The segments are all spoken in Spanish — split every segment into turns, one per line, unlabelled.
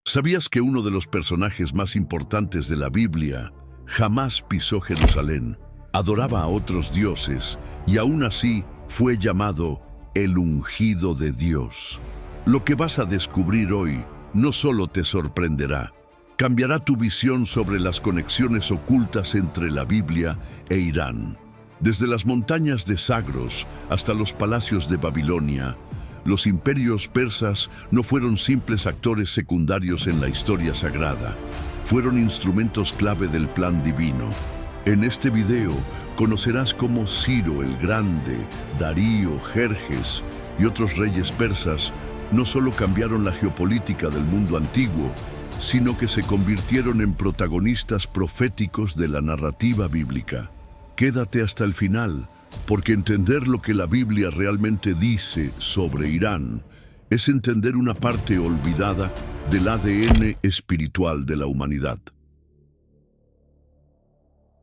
¿Sabías que uno de los personajes más importantes de la Biblia jamás pisó Jerusalén, adoraba a otros dioses y aún así fue llamado el ungido de Dios? Lo que vas a descubrir hoy no solo te sorprenderá, cambiará tu visión sobre las conexiones ocultas entre la Biblia e Irán. Desde las montañas de Zagros hasta los palacios de Babilonia, los imperios persas no fueron simples actores secundarios en la historia sagrada, fueron instrumentos clave del plan divino. En este video conocerás cómo Ciro el Grande, Darío, Jerjes y otros reyes persas no solo cambiaron la geopolítica del mundo antiguo, sino que se convirtieron en protagonistas proféticos de la narrativa bíblica. Quédate hasta el final, porque entender lo que la Biblia realmente dice sobre Irán es entender una parte olvidada del ADN espiritual de la humanidad.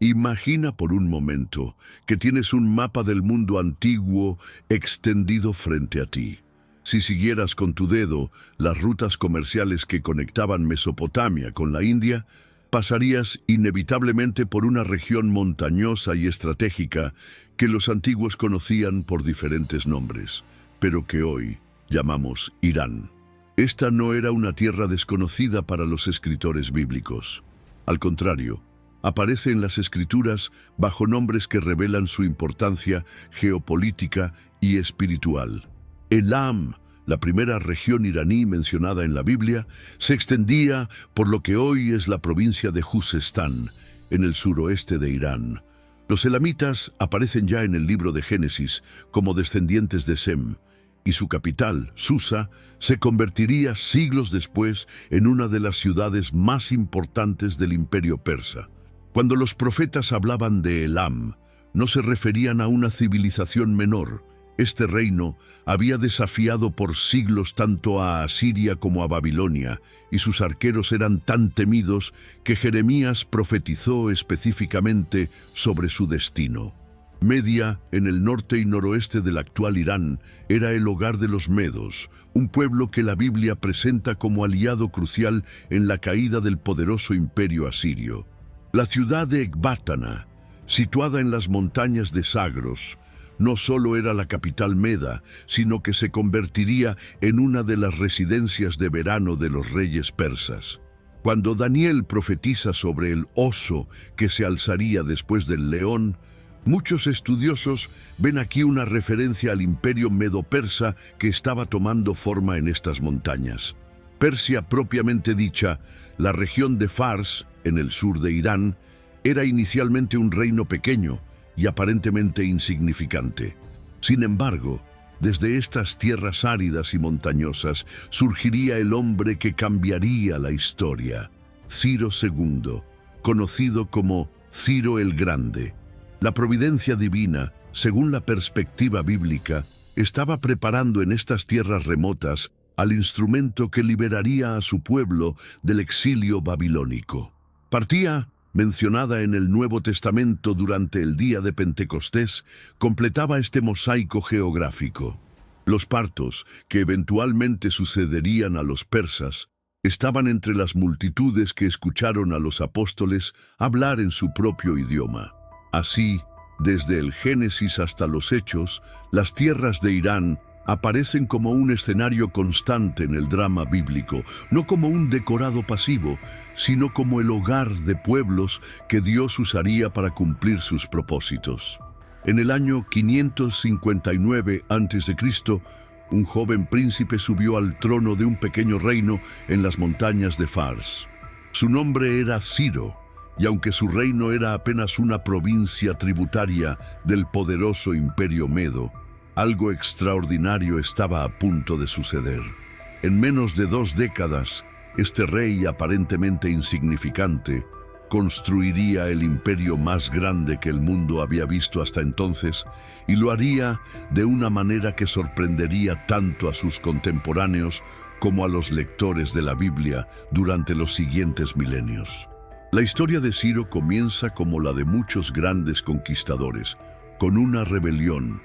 Imagina por un momento que tienes un mapa del mundo antiguo extendido frente a ti. Si siguieras con tu dedo las rutas comerciales que conectaban Mesopotamia con la India, pasarías inevitablemente por una región montañosa y estratégica que los antiguos conocían por diferentes nombres, pero que hoy llamamos Irán. Esta no era una tierra desconocida para los escritores bíblicos. Al contrario, aparece en las escrituras bajo nombres que revelan su importancia geopolítica y espiritual. Elam, la primera región iraní mencionada en la Biblia, se extendía por lo que hoy es la provincia de Juzestán, en el suroeste de Irán. Los elamitas aparecen ya en el libro de Génesis como descendientes de Sem, y su capital, Susa, se convertiría siglos después en una de las ciudades más importantes del imperio persa. Cuando los profetas hablaban de Elam, no se referían a una civilización menor. Este reino había desafiado por siglos tanto a Asiria como a Babilonia, y sus arqueros eran tan temidos que Jeremías profetizó específicamente sobre su destino. Media, en el norte y noroeste del actual Irán, era el hogar de los medos, un pueblo que la Biblia presenta como aliado crucial en la caída del poderoso imperio asirio. La ciudad de Ecbátana, situada en las montañas de Zagros, no solo era la capital meda, sino que se convertiría en una de las residencias de verano de los reyes persas. Cuando Daniel profetiza sobre el oso que se alzaría después del león, muchos estudiosos ven aquí una referencia al imperio medo-persa que estaba tomando forma en estas montañas. Persia propiamente dicha, la región de Fars, en el sur de Irán, era inicialmente un reino pequeño y aparentemente insignificante. Sin embargo, desde estas tierras áridas y montañosas surgiría el hombre que cambiaría la historia, Ciro II, conocido como Ciro el Grande. La providencia divina, según la perspectiva bíblica, estaba preparando en estas tierras remotas al instrumento que liberaría a su pueblo del exilio babilónico. Partía mencionada en el Nuevo Testamento durante el día de Pentecostés, completaba este mosaico geográfico. Los partos, que eventualmente sucederían a los persas, estaban entre las multitudes que escucharon a los apóstoles hablar en su propio idioma. Así, desde el Génesis hasta los Hechos, las tierras de Irán aparecen como un escenario constante en el drama bíblico, no como un decorado pasivo, sino como el hogar de pueblos que Dios usaría para cumplir sus propósitos. En el año 559 a.C., un joven príncipe subió al trono de un pequeño reino en las montañas de Fars. Su nombre era Ciro, y aunque su reino era apenas una provincia tributaria del poderoso imperio medo, algo extraordinario estaba a punto de suceder. En menos de 2 décadas, este rey aparentemente insignificante construiría el imperio más grande que el mundo había visto hasta entonces, y lo haría de una manera que sorprendería tanto a sus contemporáneos como a los lectores de la Biblia durante los siguientes milenios. La historia de Ciro comienza como la de muchos grandes conquistadores, con una rebelión.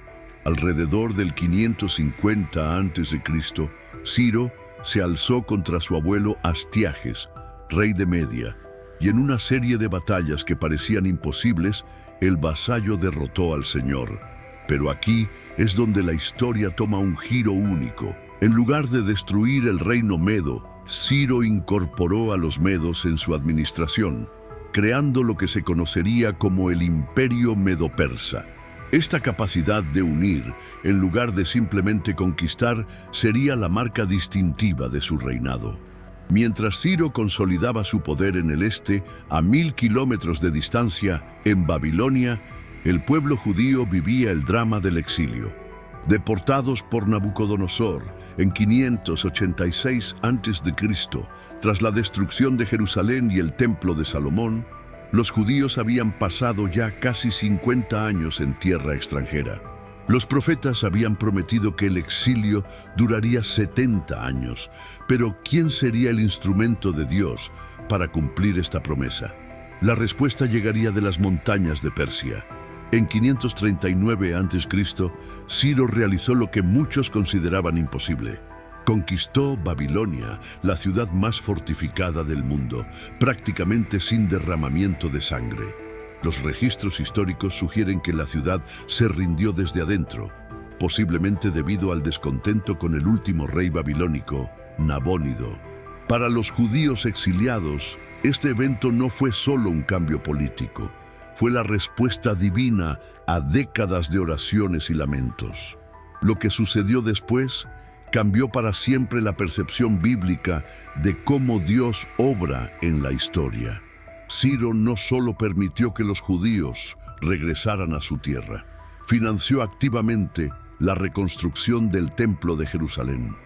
Alrededor del 550 a.C., Ciro, se alzó contra su abuelo Astiages, rey de Media, y en una serie de batallas que parecían imposibles, el vasallo derrotó al señor. Pero aquí es donde la historia toma un giro único. En lugar de destruir el reino medo, Ciro incorporó a los medos en su administración, creando lo que se conocería como el Imperio Medo-Persa. Esta capacidad de unir, en lugar de simplemente conquistar, sería la marca distintiva de su reinado. Mientras Ciro consolidaba su poder en el este, a 1000 kilómetros de distancia, en Babilonia, el pueblo judío vivía el drama del exilio. Deportados por Nabucodonosor en 586 a.C., tras la destrucción de Jerusalén y el templo de Salomón, los judíos habían pasado ya casi 50 años en tierra extranjera. Los profetas habían prometido que el exilio duraría 70 años, pero ¿quién sería el instrumento de Dios para cumplir esta promesa? La respuesta llegaría de las montañas de Persia. En 539 a.C., Ciro realizó lo que muchos consideraban imposible. Conquistó Babilonia, la ciudad más fortificada del mundo, prácticamente sin derramamiento de sangre. Los registros históricos sugieren que la ciudad se rindió desde adentro, posiblemente debido al descontento con el último rey babilónico, Nabónido. Para los judíos exiliados, este evento no fue solo un cambio político, fue la respuesta divina a décadas de oraciones y lamentos. Lo que sucedió después cambió para siempre la percepción bíblica de cómo Dios obra en la historia. Ciro no solo permitió que los judíos regresaran a su tierra, financió activamente la reconstrucción del Templo de Jerusalén.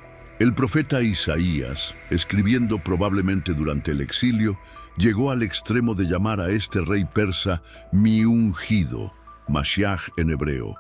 El profeta Isaías, escribiendo probablemente durante el exilio, llegó al extremo de llamar a este rey persa mi ungido, Mashiach en hebreo,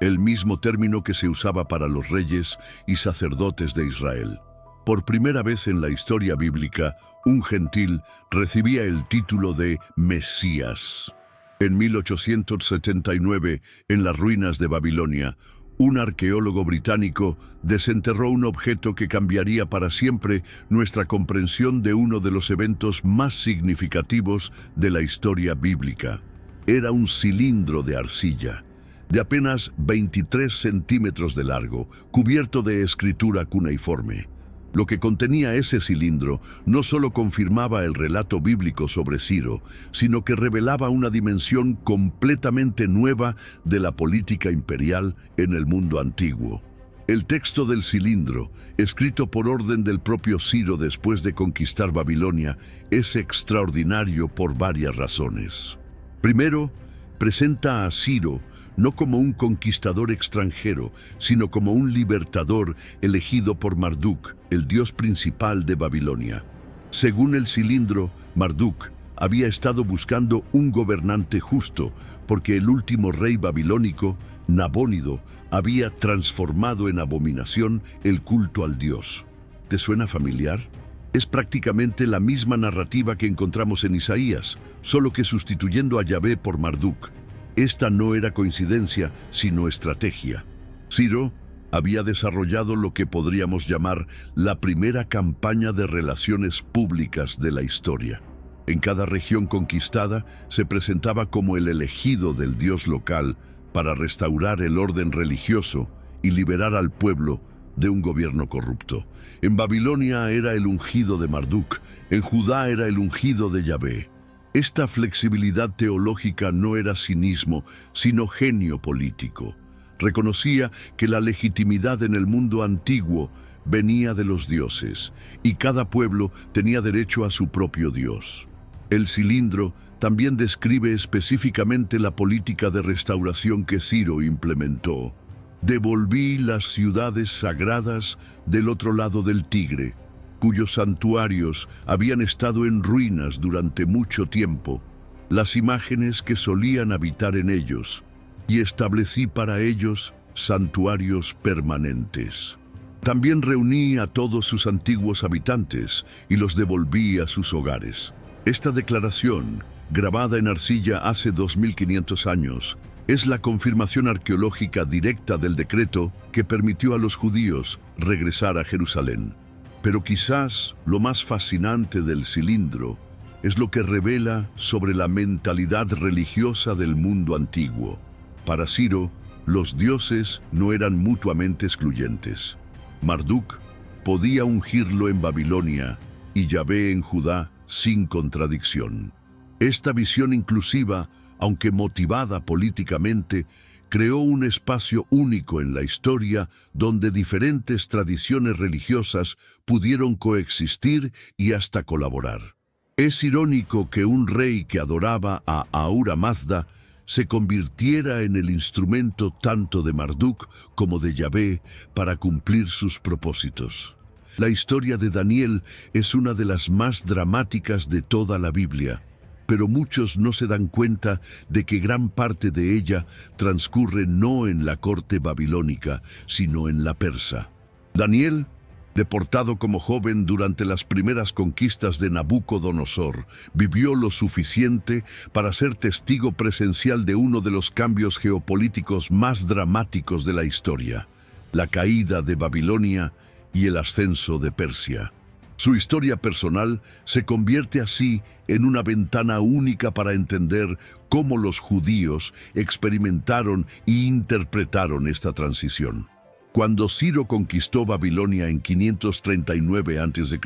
el mismo término que se usaba para los reyes y sacerdotes de Israel. Por primera vez en la historia bíblica, un gentil recibía el título de Mesías. En 1879, en las ruinas de Babilonia, un arqueólogo británico desenterró un objeto que cambiaría para siempre nuestra comprensión de uno de los eventos más significativos de la historia bíblica. Era un cilindro de arcilla, de apenas 23 centímetros de largo, cubierto de escritura cuneiforme. Lo que contenía ese cilindro no solo confirmaba el relato bíblico sobre Ciro, sino que revelaba una dimensión completamente nueva de la política imperial en el mundo antiguo. El texto del cilindro, escrito por orden del propio Ciro después de conquistar Babilonia, es extraordinario por varias razones. Primero, presenta a Ciro no como un conquistador extranjero, sino como un libertador elegido por Marduk, el dios principal de Babilonia. Según el cilindro, Marduk había estado buscando un gobernante justo, porque el último rey babilónico, Nabónido, había transformado en abominación el culto al dios. ¿Te suena familiar? Es prácticamente la misma narrativa que encontramos en Isaías, solo que sustituyendo a Yahvé por Marduk. Esta no era coincidencia, sino estrategia. Ciro había desarrollado lo que podríamos llamar la primera campaña de relaciones públicas de la historia. En cada región conquistada se presentaba como el elegido del dios local para restaurar el orden religioso y liberar al pueblo de un gobierno corrupto. En Babilonia era el ungido de Marduk, en Judá era el ungido de Yahvé. Esta flexibilidad teológica no era cinismo, sino genio político. Reconocía que la legitimidad en el mundo antiguo venía de los dioses, y cada pueblo tenía derecho a su propio dios. El cilindro también describe específicamente la política de restauración que Ciro implementó. Devolví las ciudades sagradas del otro lado del Tigre, cuyos santuarios habían estado en ruinas durante mucho tiempo, las imágenes que solían habitar en ellos, y establecí para ellos santuarios permanentes. También reuní a todos sus antiguos habitantes y los devolví a sus hogares. Esta declaración, grabada en arcilla hace 2500 años, es la confirmación arqueológica directa del decreto que permitió a los judíos regresar a Jerusalén. Pero quizás lo más fascinante del cilindro es lo que revela sobre la mentalidad religiosa del mundo antiguo. Para Ciro, los dioses no eran mutuamente excluyentes. Marduk podía ungirlo en Babilonia y Yahvé en Judá sin contradicción. Esta visión inclusiva, aunque motivada políticamente, creó un espacio único en la historia donde diferentes tradiciones religiosas pudieron coexistir y hasta colaborar. Es irónico que un rey que adoraba a Ahura Mazda se convirtiera en el instrumento tanto de Marduk como de Yahvé para cumplir sus propósitos. La historia de Daniel es una de las más dramáticas de toda la Biblia, pero muchos no se dan cuenta de que gran parte de ella transcurre no en la corte babilónica, sino en la persa. Daniel, deportado como joven durante las primeras conquistas de Nabucodonosor, vivió lo suficiente para ser testigo presencial de uno de los cambios geopolíticos más dramáticos de la historia: la caída de Babilonia y el ascenso de Persia. Su historia personal se convierte así en una ventana única para entender cómo los judíos experimentaron e interpretaron esta transición. Cuando Ciro conquistó Babilonia en 539 a.C.,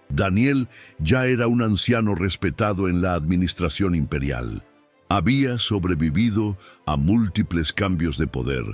Daniel ya era un anciano respetado en la administración imperial. Había sobrevivido a múltiples cambios de poder,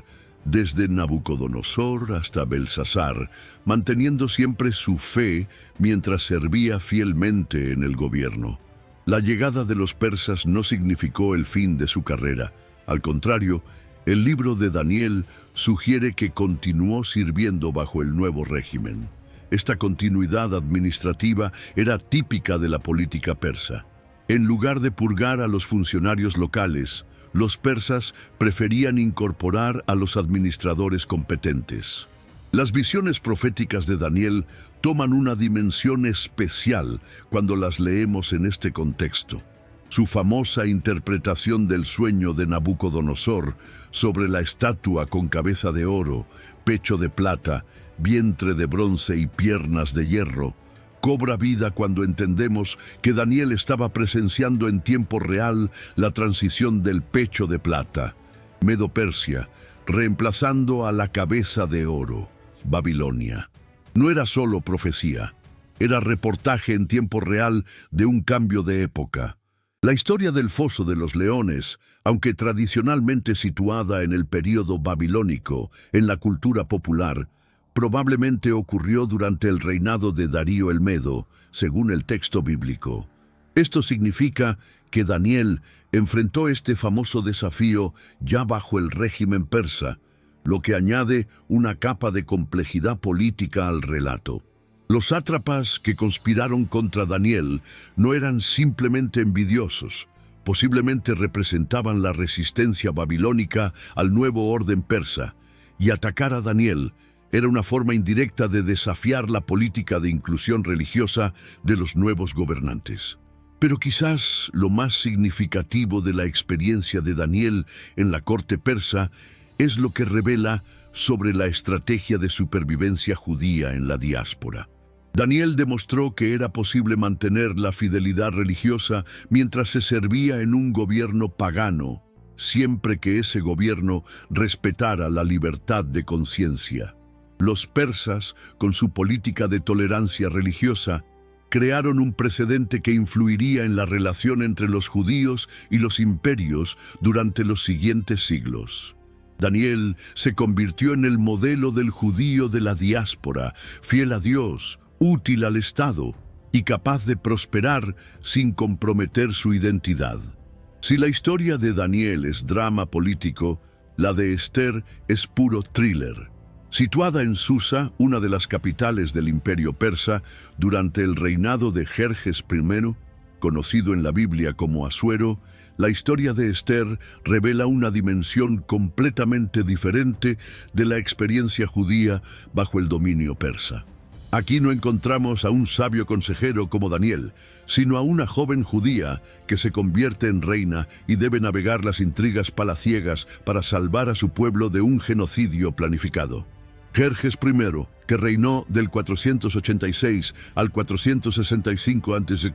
desde Nabucodonosor hasta Belsasar, manteniendo siempre su fe mientras servía fielmente en el gobierno. La llegada de los persas no significó el fin de su carrera. Al contrario, el libro de Daniel sugiere que continuó sirviendo bajo el nuevo régimen. Esta continuidad administrativa era típica de la política persa. En lugar de purgar a los funcionarios locales, los persas preferían incorporar a los administradores competentes. Las visiones proféticas de Daniel toman una dimensión especial cuando las leemos en este contexto. Su famosa interpretación del sueño de Nabucodonosor sobre la estatua con cabeza de oro, pecho de plata, vientre de bronce y piernas de hierro, cobra vida cuando entendemos que Daniel estaba presenciando en tiempo real la transición del pecho de plata, Medo-Persia, reemplazando a la cabeza de oro, Babilonia. No era solo profecía, era reportaje en tiempo real de un cambio de época. La historia del Foso de los Leones, aunque tradicionalmente situada en el período babilónico en la cultura popular, probablemente ocurrió durante el reinado de Darío el Medo, según el texto bíblico. Esto significa que Daniel enfrentó este famoso desafío ya bajo el régimen persa, lo que añade una capa de complejidad política al relato. Los sátrapas que conspiraron contra Daniel no eran simplemente envidiosos, posiblemente representaban la resistencia babilónica al nuevo orden persa, y atacar a Daniel era una forma indirecta de desafiar la política de inclusión religiosa de los nuevos gobernantes. Pero quizás lo más significativo de la experiencia de Daniel en la corte persa es lo que revela sobre la estrategia de supervivencia judía en la diáspora. Daniel demostró que era posible mantener la fidelidad religiosa mientras se servía en un gobierno pagano, siempre que ese gobierno respetara la libertad de conciencia. Los persas, con su política de tolerancia religiosa, crearon un precedente que influiría en la relación entre los judíos y los imperios durante los siguientes siglos. Daniel se convirtió en el modelo del judío de la diáspora, fiel a Dios, útil al Estado y capaz de prosperar sin comprometer su identidad. Si la historia de Daniel es drama político, la de Esther es puro thriller. Situada en Susa, una de las capitales del Imperio Persa, durante el reinado de Jerjes I, conocido en la Biblia como Asuero, la historia de Esther revela una dimensión completamente diferente de la experiencia judía bajo el dominio persa. Aquí no encontramos a un sabio consejero como Daniel, sino a una joven judía que se convierte en reina y debe navegar las intrigas palaciegas para salvar a su pueblo de un genocidio planificado. Jerjes I, que reinó del 486 al 465 a.C.,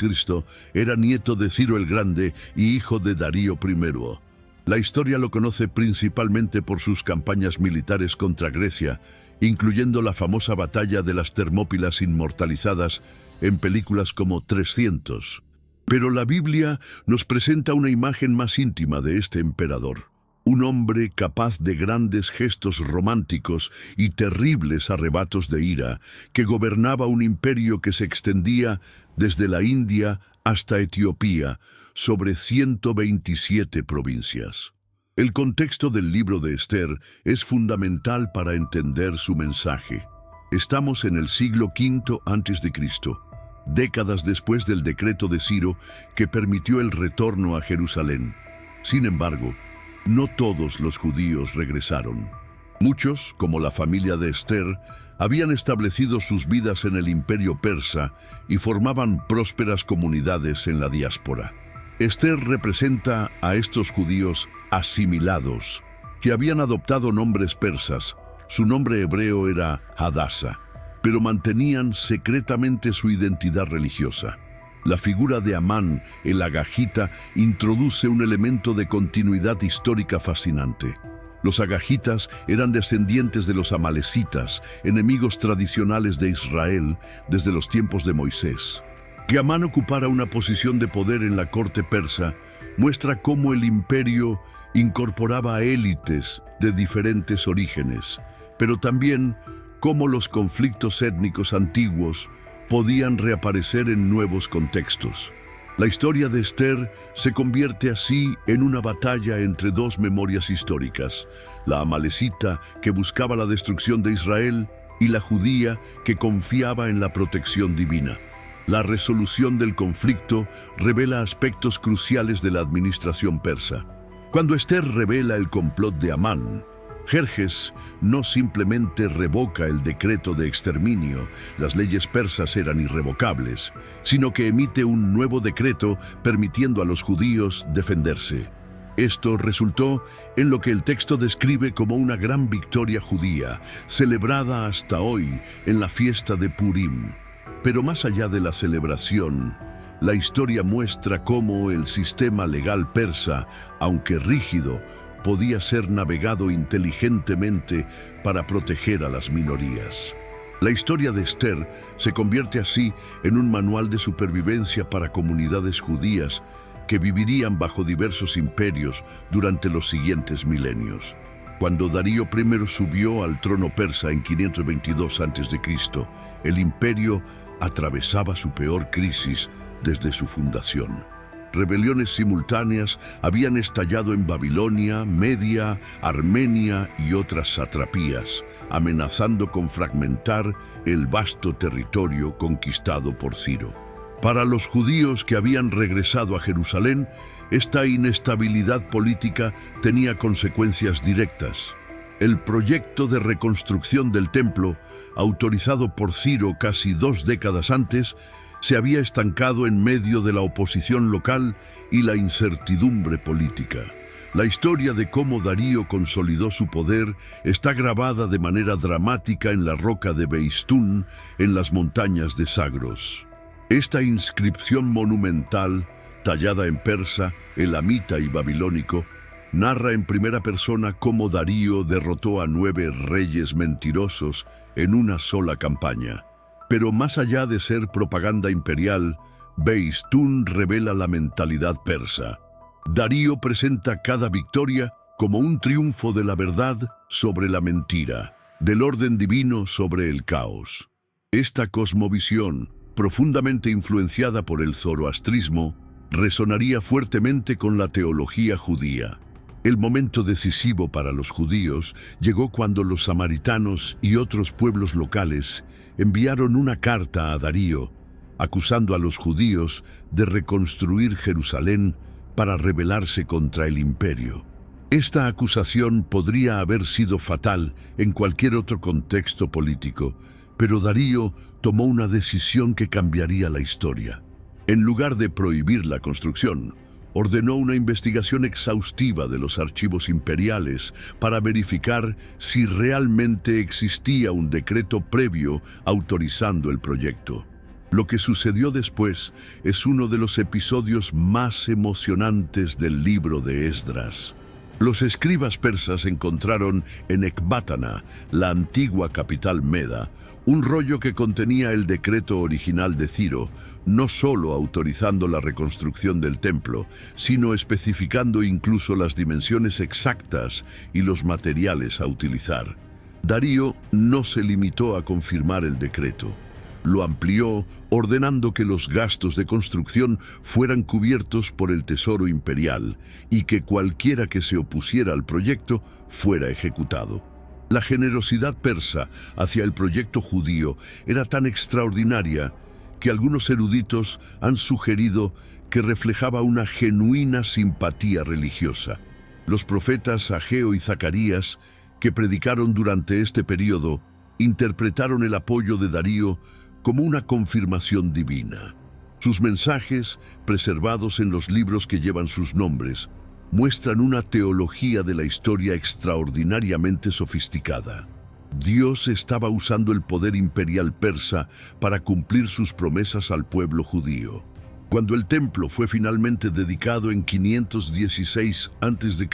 era nieto de Ciro el Grande y hijo de Darío I. La historia lo conoce principalmente por sus campañas militares contra Grecia, incluyendo la famosa batalla de las Termópilas inmortalizadas en películas como 300. Pero la Biblia nos presenta una imagen más íntima de este emperador. Un hombre capaz de grandes gestos románticos y terribles arrebatos de ira, que gobernaba un imperio que se extendía desde la India hasta Etiopía, sobre 127 provincias. El contexto del libro de Esther es fundamental para entender su mensaje. Estamos en el siglo V a.C., décadas después del decreto de Ciro que permitió el retorno a Jerusalén. Sin embargo, no todos los judíos regresaron. Muchos, como la familia de Esther, habían establecido sus vidas en el imperio persa y formaban prósperas comunidades en la diáspora. Esther representa a estos judíos asimilados, que habían adoptado nombres persas. Su nombre hebreo era Hadassah, pero mantenían secretamente su identidad religiosa. La figura de Amán, el agagita, introduce un elemento de continuidad histórica fascinante. Los agagitas eran descendientes de los amalecitas, enemigos tradicionales de Israel desde los tiempos de Moisés. Que Amán ocupara una posición de poder en la corte persa muestra cómo el imperio incorporaba a élites de diferentes orígenes, pero también cómo los conflictos étnicos antiguos podían reaparecer en nuevos contextos. La historia de Esther se convierte así en una batalla entre dos memorias históricas: la amalecita, que buscaba la destrucción de Israel, y la judía, que confiaba en la protección divina. La resolución del conflicto revela aspectos cruciales de la administración persa. Cuando Esther revela el complot de Amán, Jerjes no simplemente revoca el decreto de exterminio, las leyes persas eran irrevocables, sino que emite un nuevo decreto permitiendo a los judíos defenderse. Esto resultó en lo que el texto describe como una gran victoria judía, celebrada hasta hoy en la fiesta de Purim. Pero más allá de la celebración, la historia muestra cómo el sistema legal persa, aunque rígido, podía ser navegado inteligentemente para proteger a las minorías. La historia de Esther se convierte así en un manual de supervivencia para comunidades judías que vivirían bajo diversos imperios durante los siguientes milenios. Cuando Darío I subió al trono persa en 522 a.C., el imperio atravesaba su peor crisis desde su fundación. Rebeliones simultáneas habían estallado en Babilonia, Media, Armenia y otras satrapías, amenazando con fragmentar el vasto territorio conquistado por Ciro. Para los judíos que habían regresado a Jerusalén, esta inestabilidad política tenía consecuencias directas. El proyecto de reconstrucción del templo, autorizado por Ciro casi 2 décadas antes, se había estancado en medio de la oposición local y la incertidumbre política. La historia de cómo Darío consolidó su poder está grabada de manera dramática en la roca de Beistún, en las montañas de Zagros. Esta inscripción monumental, tallada en persa, elamita y babilónico, narra en primera persona cómo Darío derrotó a 9 reyes mentirosos en una sola campaña. Pero más allá de ser propaganda imperial, Beistún revela la mentalidad persa. Darío presenta cada victoria como un triunfo de la verdad sobre la mentira, del orden divino sobre el caos. Esta cosmovisión, profundamente influenciada por el zoroastrismo, resonaría fuertemente con la teología judía. El momento decisivo para los judíos llegó cuando los samaritanos y otros pueblos locales enviaron una carta a Darío, acusando a los judíos de reconstruir Jerusalén para rebelarse contra el imperio. Esta acusación podría haber sido fatal en cualquier otro contexto político, pero Darío tomó una decisión que cambiaría la historia. En lugar de prohibir la construcción, ordenó una investigación exhaustiva de los archivos imperiales para verificar si realmente existía un decreto previo autorizando el proyecto. Lo que sucedió después es uno de los episodios más emocionantes del libro de Esdras. Los escribas persas encontraron en Ecbátana, la antigua capital meda, un rollo que contenía el decreto original de Ciro, no solo autorizando la reconstrucción del templo, sino especificando incluso las dimensiones exactas y los materiales a utilizar. Darío no se limitó a confirmar el decreto. Lo amplió, ordenando que los gastos de construcción fueran cubiertos por el tesoro imperial y que cualquiera que se opusiera al proyecto fuera ejecutado. La generosidad persa hacia el proyecto judío era tan extraordinaria que algunos eruditos han sugerido que reflejaba una genuina simpatía religiosa. Los profetas Ageo y Zacarías, que predicaron durante este periodo, interpretaron el apoyo de Darío como una confirmación divina. Sus mensajes, preservados en los libros que llevan sus nombres, muestran una teología de la historia extraordinariamente sofisticada. Dios estaba usando el poder imperial persa para cumplir sus promesas al pueblo judío. Cuando el templo fue finalmente dedicado en 516 a.C.,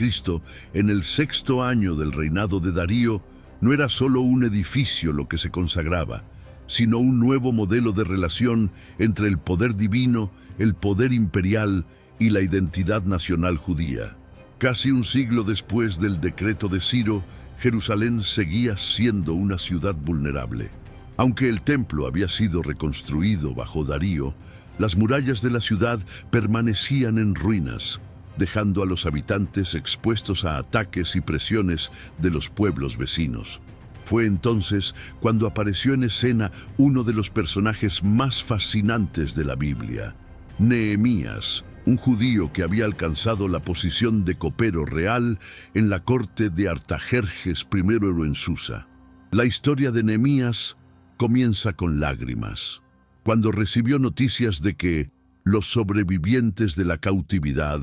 en el sexto año del reinado de Darío, no era solo un edificio lo que se consagraba, sino un nuevo modelo de relación entre el poder divino, el poder imperial y la identidad nacional judía. Casi un siglo después del decreto de Ciro, Jerusalén seguía siendo una ciudad vulnerable. Aunque el templo había sido reconstruido bajo Darío, las murallas de la ciudad permanecían en ruinas, dejando a los habitantes expuestos a ataques y presiones de los pueblos vecinos. Fue entonces cuando apareció en escena uno de los personajes más fascinantes de la Biblia, Nehemías, un judío que había alcanzado la posición de copero real en la corte de Artajerjes I en Susa. La historia de Nehemías comienza con lágrimas, cuando recibió noticias de que los sobrevivientes de la cautividad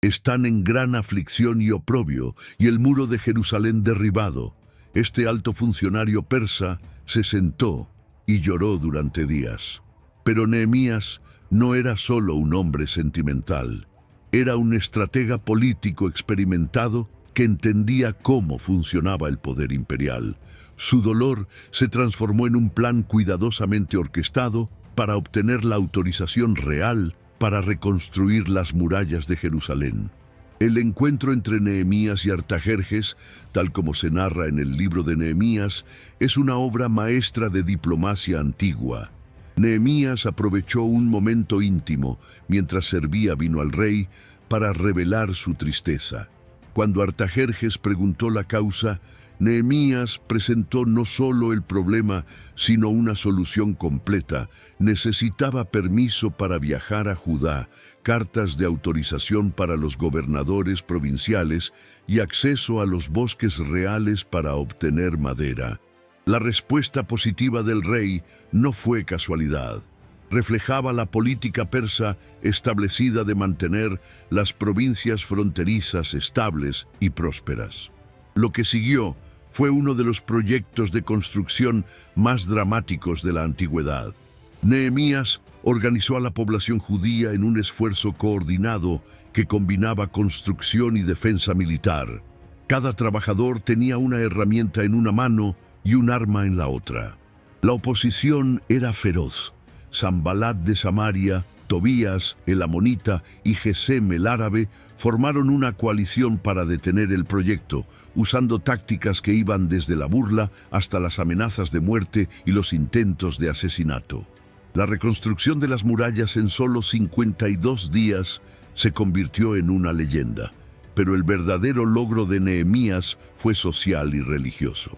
están en gran aflicción y oprobio y el muro de Jerusalén derribado. Este alto funcionario persa se sentó y lloró durante días. Pero Nehemías no era solo un hombre sentimental, era un estratega político experimentado que entendía cómo funcionaba el poder imperial. Su dolor se transformó en un plan cuidadosamente orquestado para obtener la autorización real para reconstruir las murallas de Jerusalén. El encuentro entre Nehemías y Artajerjes, tal como se narra en el libro de Nehemías, es una obra maestra de diplomacia antigua. Nehemías aprovechó un momento íntimo mientras servía vino al rey para revelar su tristeza. Cuando Artajerjes preguntó la causa, Nehemías presentó no solo el problema, sino una solución completa. Necesitaba permiso para viajar a Judá, cartas de autorización para los gobernadores provinciales y acceso a los bosques reales para obtener madera. La respuesta positiva del rey no fue casualidad. Reflejaba la política persa establecida de mantener las provincias fronterizas estables y prósperas. Lo que siguió fue uno de los proyectos de construcción más dramáticos de la antigüedad. Nehemías organizó a la población judía en un esfuerzo coordinado que combinaba construcción y defensa militar. Cada trabajador tenía una herramienta en una mano y un arma en la otra. La oposición era feroz. Sanbalat de Samaria, Tobías, el amonita, y Gesem, el árabe, formaron una coalición para detener el proyecto, usando tácticas que iban desde la burla hasta las amenazas de muerte y los intentos de asesinato. La reconstrucción de las murallas en solo 52 días se convirtió en una leyenda, pero el verdadero logro de Nehemías fue social y religioso.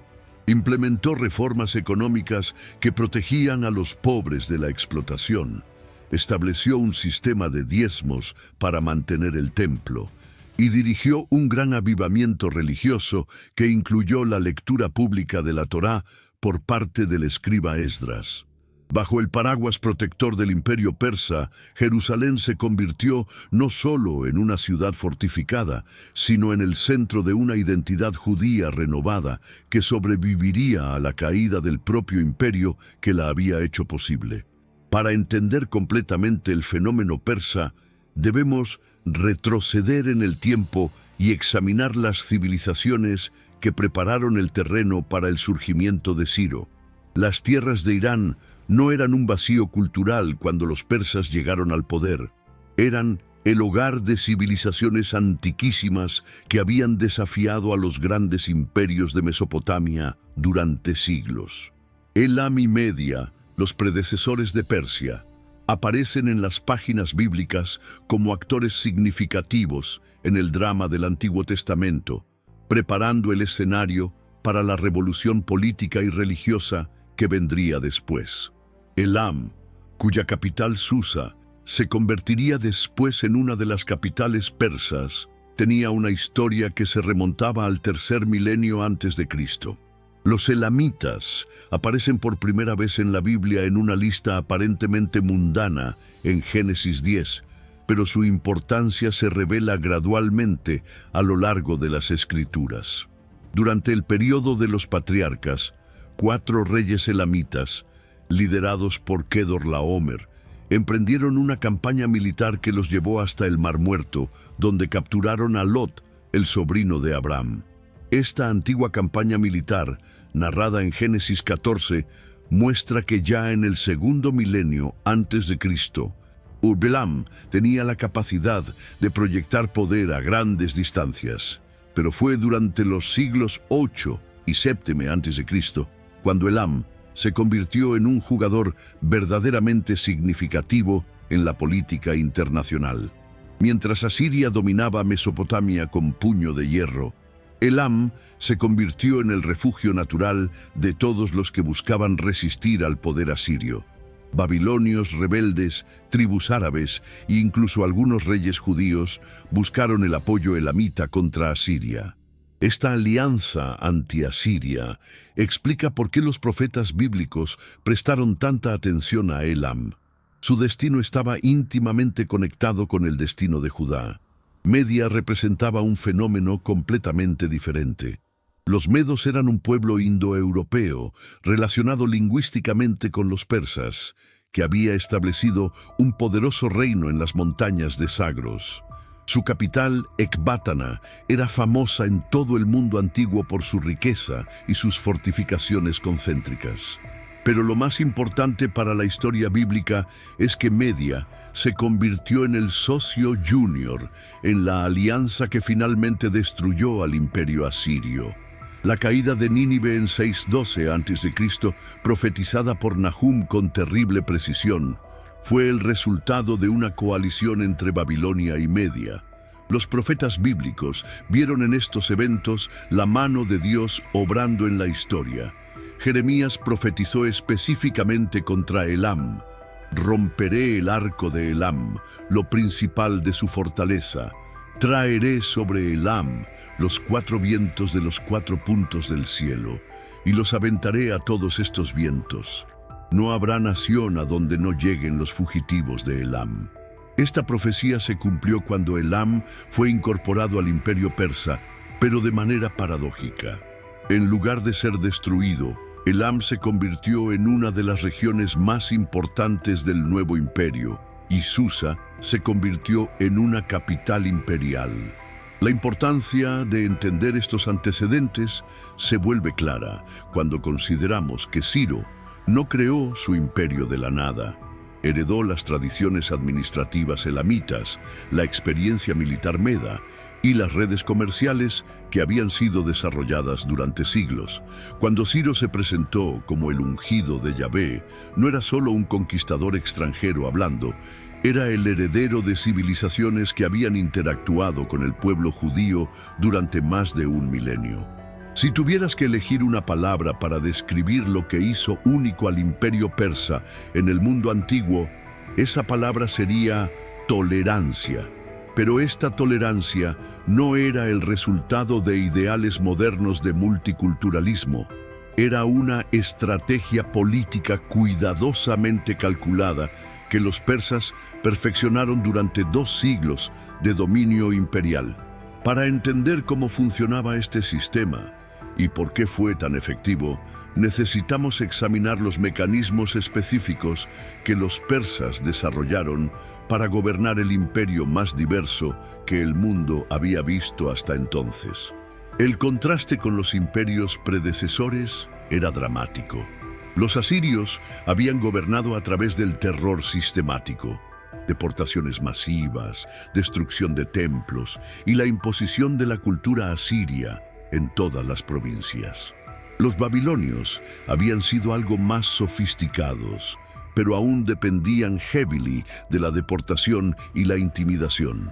Implementó reformas económicas que protegían a los pobres de la explotación. Estableció un sistema de diezmos para mantener el templo y dirigió un gran avivamiento religioso que incluyó la lectura pública de la Torá por parte del escriba Esdras. Bajo el paraguas protector del imperio persa, Jerusalén se convirtió no solo en una ciudad fortificada, sino en el centro de una identidad judía renovada que sobreviviría a la caída del propio imperio que la había hecho posible. Para entender completamente el fenómeno persa, debemos retroceder en el tiempo y examinar las civilizaciones que prepararon el terreno para el surgimiento de Ciro. Las tierras de Irán no eran un vacío cultural cuando los persas llegaron al poder. Eran el hogar de civilizaciones antiquísimas que habían desafiado a los grandes imperios de Mesopotamia durante siglos. Elam y Media, los predecesores de Persia, aparecen en las páginas bíblicas como actores significativos en el drama del Antiguo Testamento, preparando el escenario para la revolución política y religiosa que vendría después. Elam, cuya capital Susa se convertiría después en una de las capitales persas, tenía una historia que se remontaba al tercer milenio antes de Cristo. Los elamitas aparecen por primera vez en la Biblia en una lista aparentemente mundana en Génesis 10, pero su importancia se revela gradualmente a lo largo de las Escrituras. Durante el período de los patriarcas, 4 reyes elamitas, liderados por Kedorlaomer, emprendieron una campaña militar que los llevó hasta el Mar Muerto, donde capturaron a Lot, el sobrino de Abraham. Esta antigua campaña militar, narrada en Génesis 14, muestra que ya en el segundo milenio antes de Cristo, Elam tenía la capacidad de proyectar poder a grandes distancias. Pero fue durante los siglos 8 y 7 antes de Cristo cuando Elam se convirtió en un jugador verdaderamente significativo en la política internacional. Mientras Asiria dominaba Mesopotamia con puño de hierro, Elam se convirtió en el refugio natural de todos los que buscaban resistir al poder asirio. Babilonios rebeldes, tribus árabes e incluso algunos reyes judíos buscaron el apoyo elamita contra Asiria. Esta alianza anti-asiria explica por qué los profetas bíblicos prestaron tanta atención a Elam. Su destino estaba íntimamente conectado con el destino de Judá. Media representaba un fenómeno completamente diferente. Los medos eran un pueblo indoeuropeo relacionado lingüísticamente con los persas, que había establecido un poderoso reino en las montañas de Zagros. Su capital, Ecbátana, era famosa en todo el mundo antiguo por su riqueza y sus fortificaciones concéntricas. Pero lo más importante para la historia bíblica es que Media se convirtió en el socio junior en la alianza que finalmente destruyó al imperio asirio. La caída de Nínive en 612 a.C., profetizada por Nahum con terrible precisión, fue el resultado de una coalición entre Babilonia y Media. Los profetas bíblicos vieron en estos eventos la mano de Dios obrando en la historia. Jeremías profetizó específicamente contra Elam. Romperé el arco de Elam, lo principal de su fortaleza. Traeré sobre Elam los 4 vientos de los 4 puntos del cielo, y los aventaré a todos estos vientos. No habrá nación a donde no lleguen los fugitivos de Elam. Esta profecía se cumplió cuando Elam fue incorporado al imperio persa, pero de manera paradójica. En lugar de ser destruido, Elam se convirtió en una de las regiones más importantes del nuevo imperio, y Susa se convirtió en una capital imperial. La importancia de entender estos antecedentes se vuelve clara cuando consideramos que Ciro no creó su imperio de la nada. Heredó las tradiciones administrativas elamitas, la experiencia militar meda y las redes comerciales que habían sido desarrolladas durante siglos. Cuando Ciro se presentó como el ungido de Yahvé, no era solo un conquistador extranjero hablando, era el heredero de civilizaciones que habían interactuado con el pueblo judío durante más de un milenio. Si tuvieras que elegir una palabra para describir lo que hizo único al imperio persa en el mundo antiguo, esa palabra sería tolerancia. Pero esta tolerancia no era el resultado de ideales modernos de multiculturalismo. Era una estrategia política cuidadosamente calculada que los persas perfeccionaron durante 2 siglos de dominio imperial. Para entender cómo funcionaba este sistema y por qué fue tan efectivo, necesitamos examinar los mecanismos específicos que los persas desarrollaron para gobernar el imperio más diverso que el mundo había visto hasta entonces. El contraste con los imperios predecesores era dramático. Los asirios habían gobernado a través del terror sistemático, deportaciones masivas, destrucción de templos y la imposición de la cultura asiria en todas las provincias. Los babilonios habían sido algo más sofisticados, pero aún dependían heavily de la deportación y la intimidación.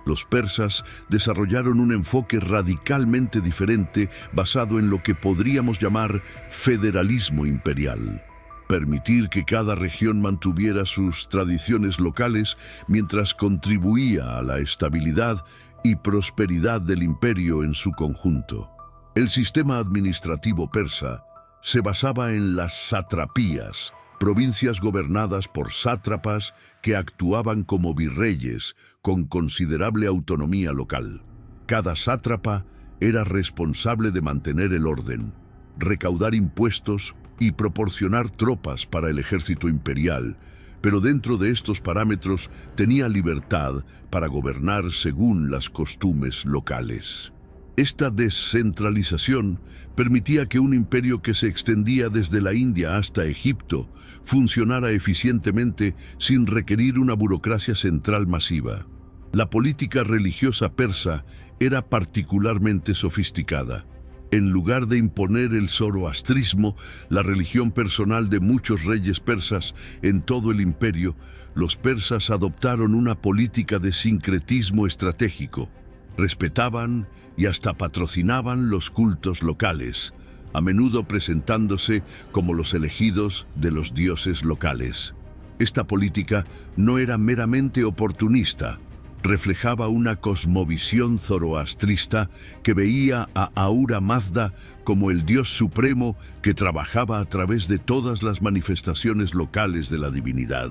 Los persas desarrollaron un enfoque radicalmente diferente basado en lo que podríamos llamar federalismo imperial. Permitir que cada región mantuviera sus tradiciones locales mientras contribuía a la estabilidad y prosperidad del imperio en su conjunto. El sistema administrativo persa se basaba en las satrapías, provincias gobernadas por sátrapas que actuaban como virreyes con considerable autonomía local. Cada sátrapa era responsable de mantener el orden, recaudar impuestos y proporcionar tropas para el ejército imperial, pero dentro de estos parámetros tenía libertad para gobernar según las costumbres locales. Esta descentralización permitía que un imperio que se extendía desde la India hasta Egipto funcionara eficientemente sin requerir una burocracia central masiva. La política religiosa persa era particularmente sofisticada. En lugar de imponer el zoroastrismo, la religión personal de muchos reyes persas en todo el imperio, los persas adoptaron una política de sincretismo estratégico. Respetaban y hasta patrocinaban los cultos locales, a menudo presentándose como los elegidos de los dioses locales. Esta política no era meramente oportunista, reflejaba una cosmovisión zoroastrista que veía a Ahura Mazda como el dios supremo que trabajaba a través de todas las manifestaciones locales de la divinidad.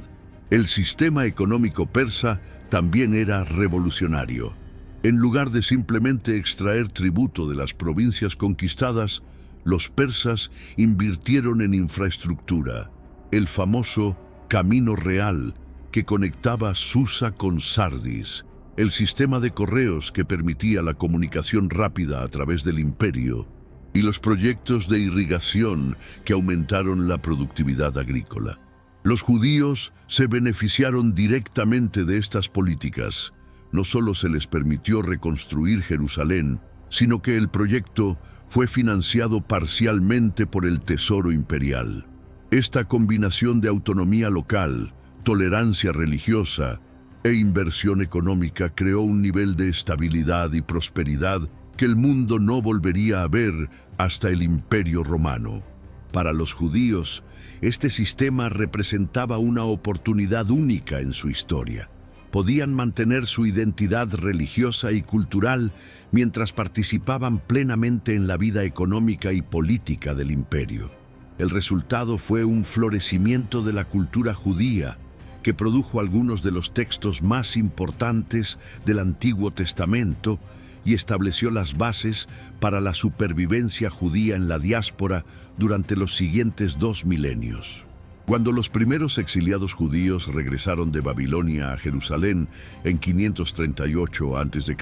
El sistema económico persa también era revolucionario. En lugar de simplemente extraer tributo de las provincias conquistadas, los persas invirtieron en infraestructura, el famoso Camino Real que conectaba Susa con Sardis, el sistema de correos que permitía la comunicación rápida a través del imperio, y los proyectos de irrigación que aumentaron la productividad agrícola. Los judíos se beneficiaron directamente de estas políticas. No solo se les permitió reconstruir Jerusalén, sino que el proyecto fue financiado parcialmente por el Tesoro Imperial. Esta combinación de autonomía local, tolerancia religiosa e inversión económica creó un nivel de estabilidad y prosperidad que el mundo no volvería a ver hasta el Imperio Romano. Para los judíos, este sistema representaba una oportunidad única en su historia. Podían mantener su identidad religiosa y cultural mientras participaban plenamente en la vida económica y política del imperio. El resultado fue un florecimiento de la cultura judía que produjo algunos de los textos más importantes del Antiguo Testamento y estableció las bases para la supervivencia judía en la diáspora durante los siguientes 2 milenios. Cuando los primeros exiliados judíos regresaron de Babilonia a Jerusalén en 538 a.C.,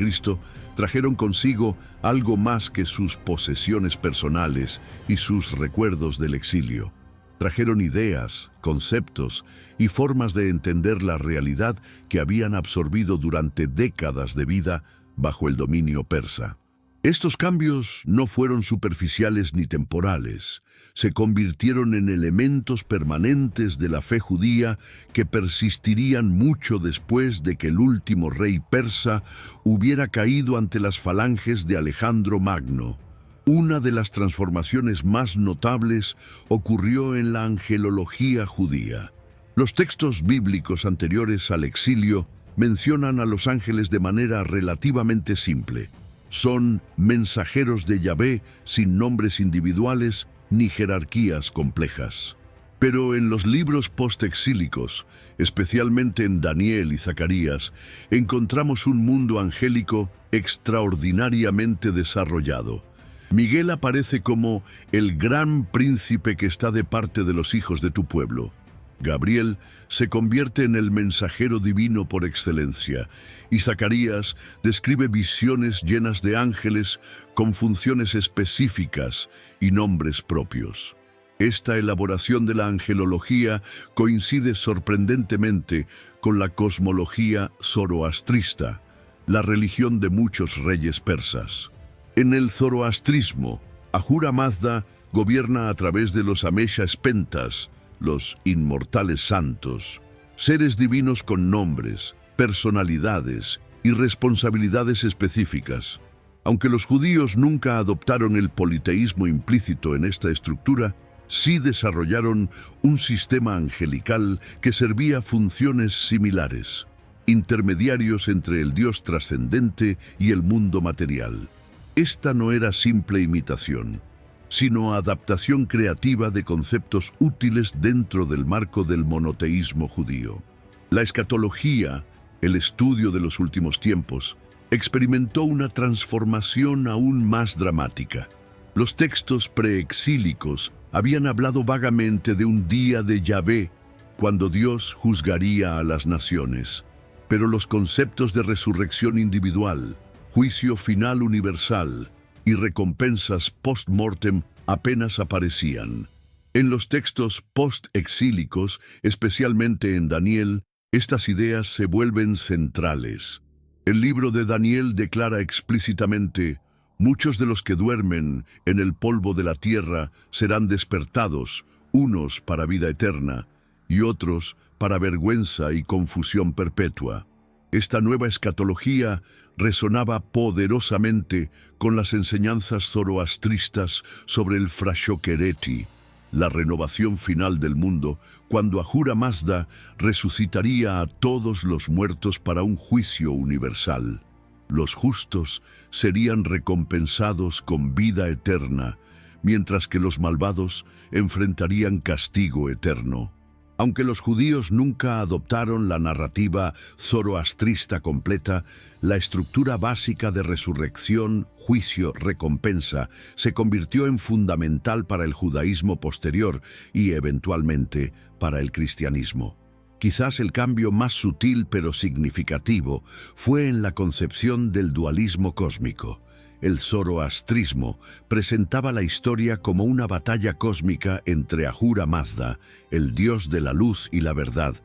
trajeron consigo algo más que sus posesiones personales y sus recuerdos del exilio. Trajeron ideas, conceptos y formas de entender la realidad que habían absorbido durante décadas de vida bajo el dominio persa. Estos cambios no fueron superficiales ni temporales, se convirtieron en elementos permanentes de la fe judía que persistirían mucho después de que el último rey persa hubiera caído ante las falanges de Alejandro Magno. Una de las transformaciones más notables ocurrió en la angelología judía. Los textos bíblicos anteriores al exilio mencionan a los ángeles de manera relativamente simple. Son mensajeros de Yahvé sin nombres individuales ni jerarquías complejas. Pero en los libros postexílicos, especialmente en Daniel y Zacarías, encontramos un mundo angélico extraordinariamente desarrollado. Miguel aparece como el gran príncipe que está de parte de los hijos de tu pueblo. Gabriel se convierte en el mensajero divino por excelencia, y Zacarías describe visiones llenas de ángeles con funciones específicas y nombres propios. Esta elaboración de la angelología coincide sorprendentemente con la cosmología zoroastrista, la religión de muchos reyes persas. En el zoroastrismo, Ahura Mazda gobierna a través de los Amesha-Spentas, los inmortales santos, seres divinos con nombres, personalidades y responsabilidades específicas. Aunque los judíos nunca adoptaron el politeísmo implícito en esta estructura, sí desarrollaron un sistema angelical que servía funciones similares, intermediarios entre el Dios trascendente y el mundo material. Esta no era simple imitación, sino adaptación creativa de conceptos útiles dentro del marco del monoteísmo judío. La escatología, el estudio de los últimos tiempos, experimentó una transformación aún más dramática. Los textos preexílicos habían hablado vagamente de un día de Yahvé, cuando Dios juzgaría a las naciones, pero los conceptos de resurrección individual, juicio final universal y recompensas post-mortem apenas aparecían. En los textos post-exílicos, especialmente en Daniel, estas ideas se vuelven centrales. El libro de Daniel declara explícitamente: muchos de los que duermen en el polvo de la tierra serán despertados, unos para vida eterna y otros para vergüenza y confusión perpetua. Esta nueva escatología resonaba poderosamente con las enseñanzas zoroastristas sobre el Frashokereti, la renovación final del mundo, cuando Ahura Mazda resucitaría a todos los muertos para un juicio universal. Los justos serían recompensados con vida eterna, mientras que los malvados enfrentarían castigo eterno. Aunque los judíos nunca adoptaron la narrativa zoroastrista completa, la estructura básica de resurrección, juicio, recompensa se convirtió en fundamental para el judaísmo posterior y, eventualmente, para el cristianismo. Quizás el cambio más sutil pero significativo fue en la concepción del dualismo cósmico. El zoroastrismo presentaba la historia como una batalla cósmica entre Ahura Mazda, el dios de la luz y la verdad,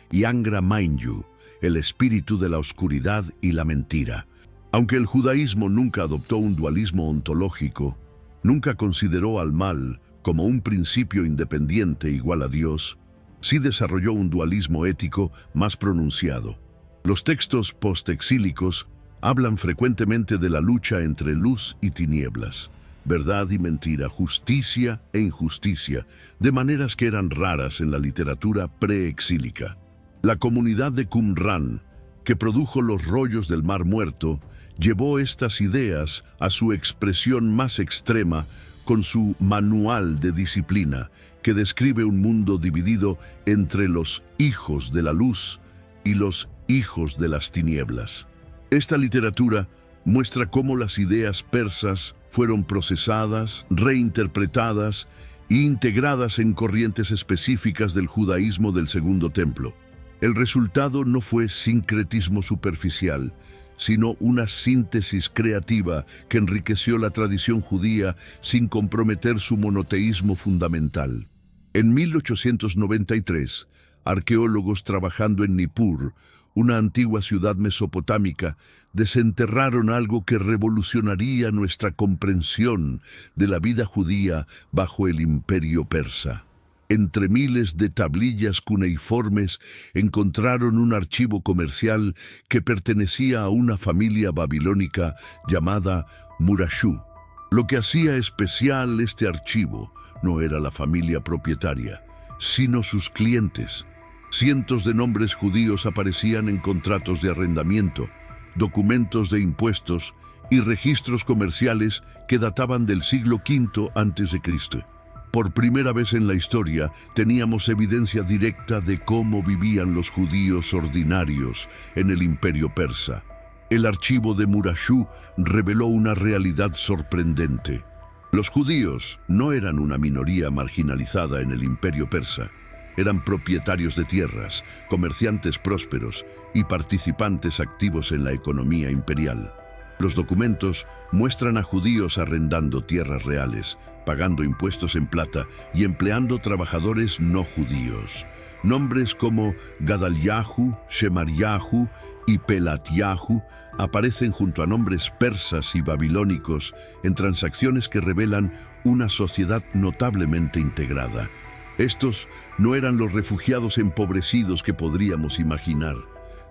y Angra Mainyu, el espíritu de la oscuridad y la mentira. Aunque el judaísmo nunca adoptó un dualismo ontológico, nunca consideró al mal como un principio independiente igual a Dios, sí desarrolló un dualismo ético más pronunciado. Los textos postexílicos hablan frecuentemente de la lucha entre luz y tinieblas, verdad y mentira, justicia e injusticia, de maneras que eran raras en la literatura preexílica. La comunidad de Qumran, que produjo los rollos del Mar Muerto, llevó estas ideas a su expresión más extrema con su Manual de Disciplina, que describe un mundo dividido entre los hijos de la luz y los hijos de las tinieblas. Esta literatura muestra cómo las ideas persas fueron procesadas, reinterpretadas e integradas en corrientes específicas del judaísmo del Segundo Templo. El resultado no fue sincretismo superficial, sino una síntesis creativa que enriqueció la tradición judía sin comprometer su monoteísmo fundamental. En 1893, arqueólogos trabajando en Nippur, una antigua ciudad mesopotámica, desenterraron algo que revolucionaría nuestra comprensión de la vida judía bajo el imperio persa. Entre miles de tablillas cuneiformes encontraron un archivo comercial que pertenecía a una familia babilónica llamada Murashú. Lo que hacía especial este archivo no era la familia propietaria, sino sus clientes. Cientos de nombres judíos aparecían en contratos de arrendamiento, documentos de impuestos y registros comerciales que databan del siglo V a.C. Por primera vez en la historia teníamos evidencia directa de cómo vivían los judíos ordinarios en el Imperio Persa. El archivo de Murashú reveló una realidad sorprendente. Los judíos no eran una minoría marginalizada en el Imperio Persa. Eran propietarios de tierras, comerciantes prósperos y participantes activos en la economía imperial. Los documentos muestran a judíos arrendando tierras reales, pagando impuestos en plata y empleando trabajadores no judíos. Nombres como Gadalyahu, Shemaryahu y Pelatyahu aparecen junto a nombres persas y babilónicos en transacciones que revelan una sociedad notablemente integrada. Estos no eran los refugiados empobrecidos que podríamos imaginar,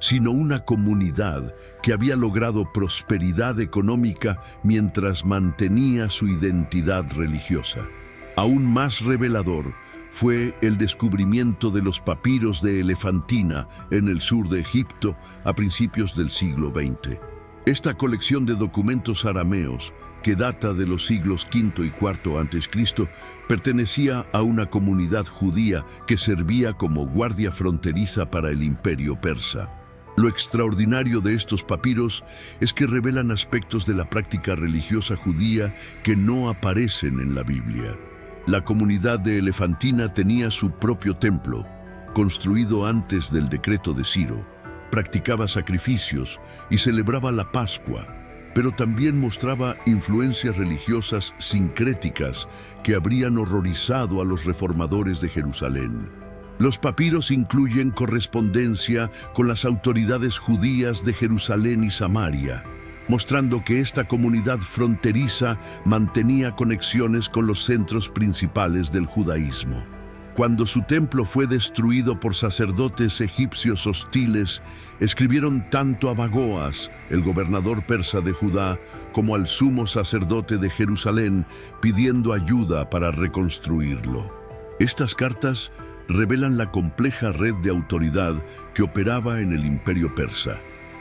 sino una comunidad que había logrado prosperidad económica mientras mantenía su identidad religiosa. Aún más revelador fue el descubrimiento de los papiros de Elefantina en el sur de Egipto a principios del siglo XX. Esta colección de documentos arameos, que data de los siglos V y IV a.C., pertenecía a una comunidad judía que servía como guardia fronteriza para el Imperio Persa. Lo extraordinario de estos papiros es que revelan aspectos de la práctica religiosa judía que no aparecen en la Biblia. La comunidad de Elefantina tenía su propio templo, construido antes del decreto de Ciro, practicaba sacrificios y celebraba la Pascua, pero también mostraba influencias religiosas sincréticas que habrían horrorizado a los reformadores de Jerusalén. Los papiros incluyen correspondencia con las autoridades judías de Jerusalén y Samaria, mostrando que esta comunidad fronteriza mantenía conexiones con los centros principales del judaísmo. Cuando su templo fue destruido por sacerdotes egipcios hostiles, escribieron tanto a Bagoas, el gobernador persa de Judá, como al sumo sacerdote de Jerusalén, pidiendo ayuda para reconstruirlo. Estas cartas revelan la compleja red de autoridad que operaba en el Imperio Persa: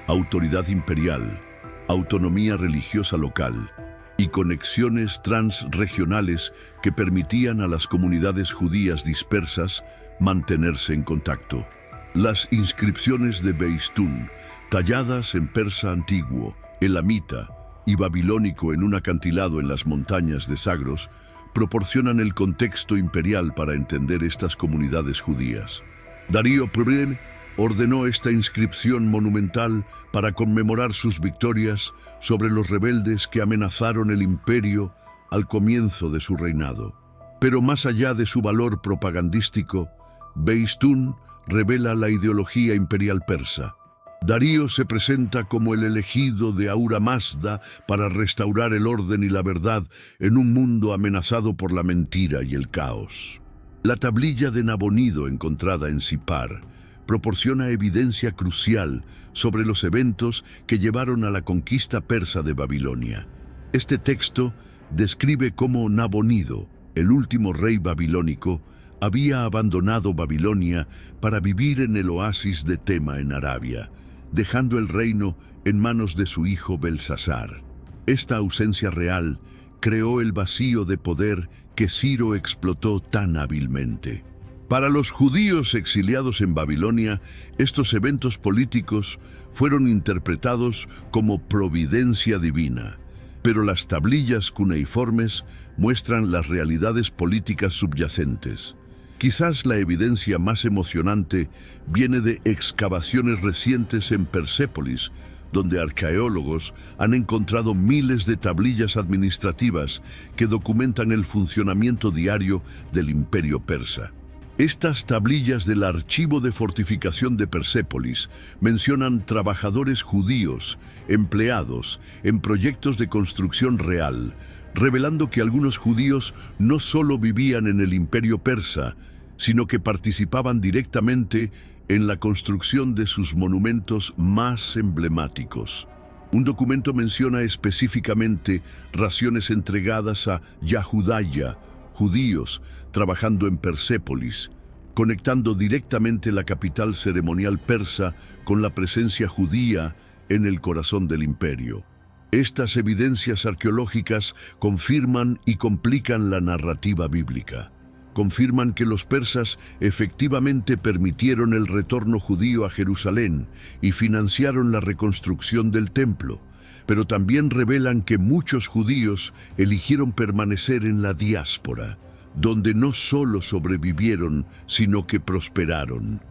autoridad imperial, autonomía religiosa local y conexiones transregionales que permitían a las comunidades judías dispersas mantenerse en contacto. Las inscripciones de Beistún, talladas en persa antiguo, elamita y babilónico en un acantilado en las montañas de Zagros, proporcionan el contexto imperial para entender estas comunidades judías. Darío I ordenó esta inscripción monumental para conmemorar sus victorias sobre los rebeldes que amenazaron el imperio al comienzo de su reinado. Pero más allá de su valor propagandístico, Beistún revela la ideología imperial persa. Darío se presenta como el elegido de Ahura Mazda para restaurar el orden y la verdad en un mundo amenazado por la mentira y el caos. La tablilla de Nabonido encontrada en Sipar proporciona evidencia crucial sobre los eventos que llevaron a la conquista persa de Babilonia. Este texto describe cómo Nabonido, el último rey babilónico, había abandonado Babilonia para vivir en el oasis de Tema en Arabia, dejando el reino en manos de su hijo Belsasar. Esta ausencia real creó el vacío de poder que Ciro explotó tan hábilmente. Para los judíos exiliados en Babilonia, estos eventos políticos fueron interpretados como providencia divina, pero las tablillas cuneiformes muestran las realidades políticas subyacentes. Quizás la evidencia más emocionante viene de excavaciones recientes en Persépolis, donde arqueólogos han encontrado miles de tablillas administrativas que documentan el funcionamiento diario del Imperio Persa. Estas tablillas del archivo de fortificación de Persépolis mencionan trabajadores judíos empleados en proyectos de construcción real, revelando que algunos judíos no solo vivían en el Imperio Persa, sino que participaban directamente en la construcción de sus monumentos más emblemáticos. Un documento menciona específicamente raciones entregadas a Yahudaya, judíos trabajando en Persépolis, conectando directamente la capital ceremonial persa con la presencia judía en el corazón del imperio. Estas evidencias arqueológicas confirman y complican la narrativa bíblica. Confirman que los persas efectivamente permitieron el retorno judío a Jerusalén y financiaron la reconstrucción del templo, pero también revelan que muchos judíos eligieron permanecer en la diáspora, donde no solo sobrevivieron, sino que prosperaron.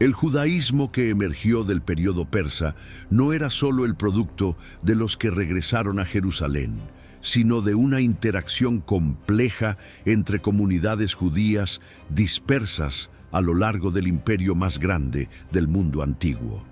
El judaísmo que emergió del periodo persa no era solo el producto de los que regresaron a Jerusalén, sino de una interacción compleja entre comunidades judías dispersas a lo largo del imperio más grande del mundo antiguo.